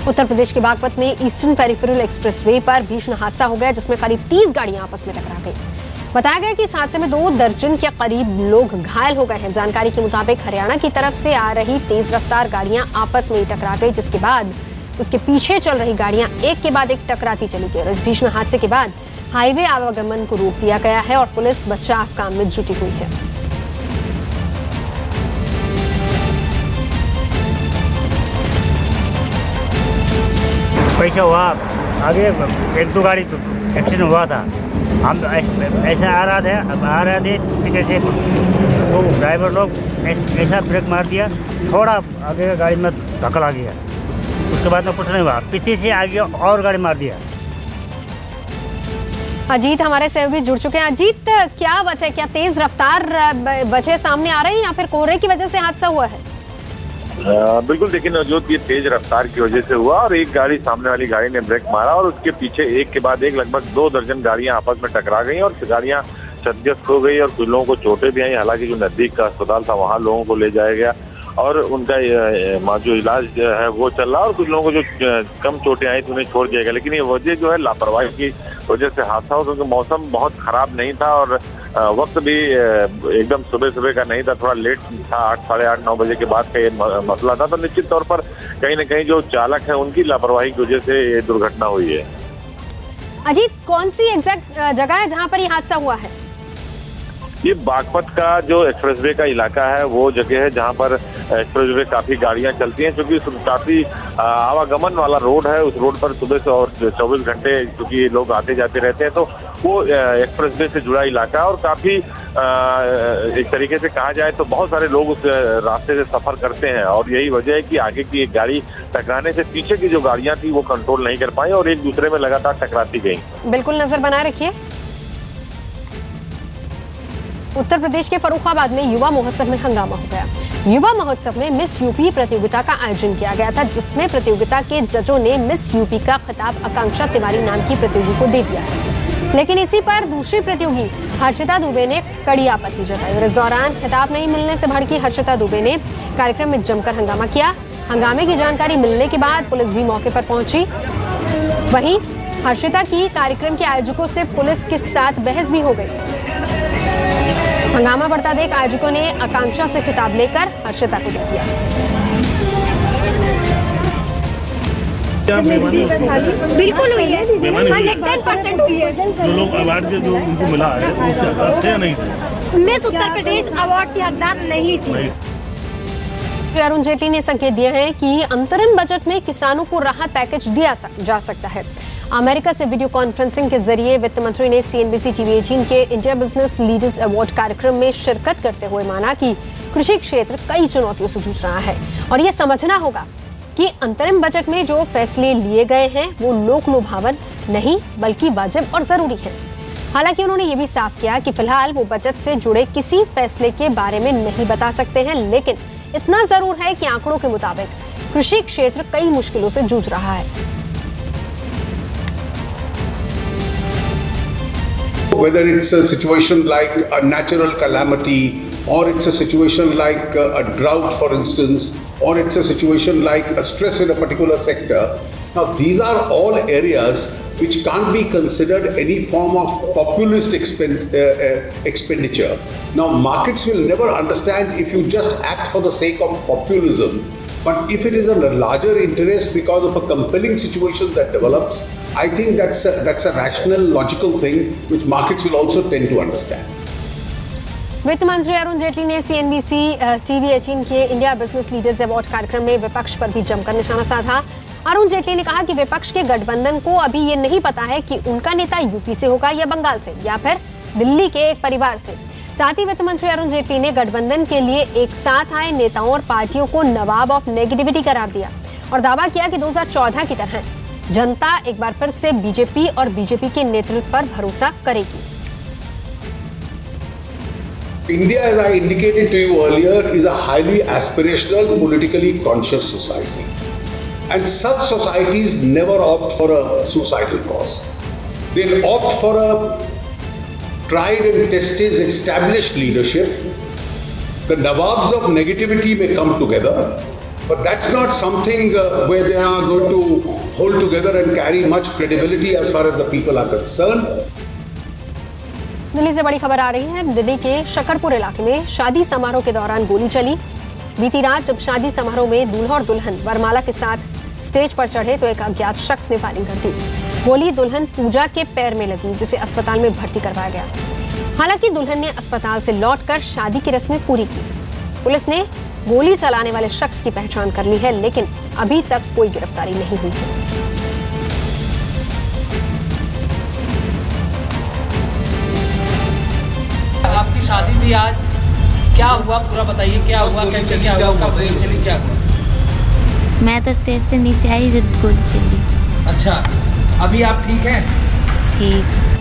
उत्तर प्रदेश के बागपत में eastern peripheral expressway पर भीषण हादसा हो गया, जिसमें करीब 30 गाड़ियां आपस में टकरा गई। बताया गया कि इस हादसे में 2 दर्जन के करीब लोग घायल हो गए हैं। जानकारी के मुताबिक हरियाणा की तरफ से आ रही तेज रफ्तार गाड़ियां आपस में ही टकरा गई, जिसके बाद उसके पीछे चल रही गाड़ियां एक के बाद एक टकराती चली गई। इस भीषण हादसे के बाद हाईवे आवागमन को रोक दिया गया है और पुलिस बचाव काम में जुटी हुई है। पैसा हुआ आगे 1-2 गाड़ी एक्सीडेंट हुआ था। हम ऐसा आ रहे थे पीछे से, वो ड्राइवर लोग ऐसा ब्रेक मार दिया, थोड़ा आगे का गाड़ी में धक्का लग गया। उसके बाद में कुछ नहीं हुआ, पीछे से आ गया और गाड़ी मार दिया। अजीत हमारे सहयोगी जुड़ चुके हैं। अजीत, क्या वजह, क्या तेज रफ्तार वजह सामने आ रही है या फिर कोहरे की वजह से हादसा हुआ है? बिल्कुल, देखिए नवजोत, ये तेज रफ्तार की वजह से हुआ और एक गाड़ी, सामने वाली गाड़ी ने ब्रेक मारा और उसके पीछे एक के बाद एक लगभग 2 दर्जन गाड़ियां आपस में टकरा गई और गाड़ियां क्षतिग्रस्त हो गई और कुछ लोगों को चोटें भी आई। हालांकि जो नजदीक का अस्पताल था वहां लोगों को ले जाया गया और उनका जो इलाज है वो चल रहा, और कुछ लोगों को जो कम चोटें आई तो उन्हें छोड़ दिया गया। लेकिन ये वजह जो है लापरवाही की वजह से हादसा हो, क्योंकि मौसम बहुत खराब नहीं था और वक्त भी एकदम सुबह का नहीं था, थोड़ा लेट था, 8, साढ़े 8, 9 बजे के बाद का ये मसला था। तो निश्चित तौर पर कहीं न कहीं जो चालक है उनकी लापरवाही की वजह से ये दुर्घटना हुई है। अजीत, कौन सी एग्जैक्ट जगह है जहां पर ये हादसा हुआ है? ये बागपत का जो एक्सप्रेसवे का इलाका है वो जगह है जहां पर एक्सप्रेसवे काफी गाड़ियां चलती हैं, क्योंकि काफी आवागमन वाला रोड है। उस रोड पर सुबह से और 24 घंटे क्योंकि लोग आते जाते रहते हैं, तो वो एक्सप्रेसवे से जुड़ा इलाका है और काफी एक तरीके से कहा जाए तो बहुत सारे लोग उस रास्ते से सफर करते हैं और यही वजह है कि आगे की एक गाड़ी टकराने से पीछे की जो गाड़ियां थी वो कंट्रोल नहीं कर पाई और एक दूसरे में लगातार टकराती गई। बिल्कुल नजर बनाए रखिए। उत्तर प्रदेश के फर्रुखाबाद में युवा महोत्सव में हंगामा हो गया। युवा महोत्सव में मिस यूपी प्रतियोगिता का आयोजन किया गया था, जिसमें प्रतियोगिता के जजों ने मिस यूपी का खिताब आकांक्षा तिवारी नाम की प्रतियोगी को दे दिया है। लेकिन इसी पर दूसरी प्रतियोगी हर्षिता दुबे ने कड़ी आपत्ति जताई और इस दौरान खिताब नहीं मिलने से भड़की हर्षिता दुबे ने कार्यक्रम में जमकर हंगामा किया। हंगामे की जानकारी मिलने के बाद पुलिस भी मौके पर पहुंची। वहीं हर्षिता की कार्यक्रम के आयोजकों से पुलिस के साथ बहस भी हो गई। हंगामा बढ़ता देख आयोजकों ने आकांक्षा से खिताब लेकर हर्षिता को दे दिया। बिल्कुल हुई है, 110% हुई है। जो लोग अवार्ड जो उनको मिला है उसके हकदार थे या नहीं थे? मिस उत्तर प्रदेश अवार्ड की हकदार नहीं थी। अरुण जेटली ने संकेत दिए हैं कि अंतरिम बजट में किसानों को राहत पैकेज दिया जा सकता है। अमेरिका से वीडियो कॉन्फ्रेंसिंग के जरिए वित्त मंत्री ने CNBC TV 18 के इंडिया बिजनेस लीडर्स अवार्ड कार्यक्रम में शिरकत करते हुए माना कि कृषि क्षेत्र कई चुनौतियों से जूझ रहा है और यह समझना होगा कि अंतरिम बजट में जो फैसले लिए गए हैं वो लोक लुभावन नहीं बल्कि वाजिब और जरूरी है। हालांकि उन्होंने ये भी साफ किया कि फिलहाल वो बजट से जुड़े किसी फैसले के बारे में नहीं बता सकते हैं, लेकिन इतना जरूर है कि आंकड़ों के मुताबिक कृषि क्षेत्र कई मुश्किलों से जूझ रहा है। Whether it's a situation like a natural calamity or it's a situation like a drought, for instance, or it's a situation like a stress in a particular sector. Now, these are all areas which can't be considered any form of populist expenditure. Now, markets will never understand if you just act for the sake of populism. But if it is a larger interest because of a compelling situation that develops, I think that's a rational, logical thing which markets will also tend to understand. वित्त मंत्री अरुण जेटली ने CNBC TV 18 के India business leaders award कार्यक्रम में विपक्ष पर भी जमकर निशाना साधा। अरुण जेटली ने कहा कि विपक्ष के गठबंधन को अभी ये नहीं पता है कि उनका नेता यूपी से होगा या बंगाल से या फिर दिल्ली के एक परिवार से। साथ ही वित्त मंत्री अरुण जेटली ने गठबंधन के लिए एक साथ आए नेताओं और पार्टियों को नवाब ऑफ नेगेटिविटी करार दिया और दावा किया कि 2014 की तरह जनता एक बार फिर से बीजेपी और बीजेपी के नेतृत्व पर भरोसा करेगी। India, as I indicated to you earlier, is a highly aspirational, politically conscious society. And such societies never opt for a suicidal cause. They'll opt for a tried and tested established leadership. The Nawabs of negativity may come together, but that's not something where they are going to hold together and carry much credibility as far as the people are concerned. Delhi से बड़ी खबर आ रही है। दिल्ली के शकरपुर इलाके में शादी समारोह के दौरान गोली चली। बीती रात जब शादी समारोह में दूल्हा और दुल्हन वरमाला के साथ स्टेज पर चढ़े तो एक अज्ञात शख्स ने फायरिंग कर दी। गोली दुल्हन पूजा के पैर में लगी, जिसे अस्पताल में भर्ती करवाया गया। हालांकि दुल्हन ने अस्पताल से लौटकर शादी की रस्में पूरी की। पुलिस ने गोली चलाने वाले शख्स की पहचान कर ली है, लेकिन अभी तक कोई गिरफ्तारी नहीं हुई है। आपकी शादी थी आज, क्या हुआ पूरा बताइए, क्या हुआ, कैसे क्या हुआ, गोली चली, क्या हुआ? मैं तो स्टेज से नीचे आई जब गोली चली। अच्छा, अभी आप ठीक हैं? ठीक।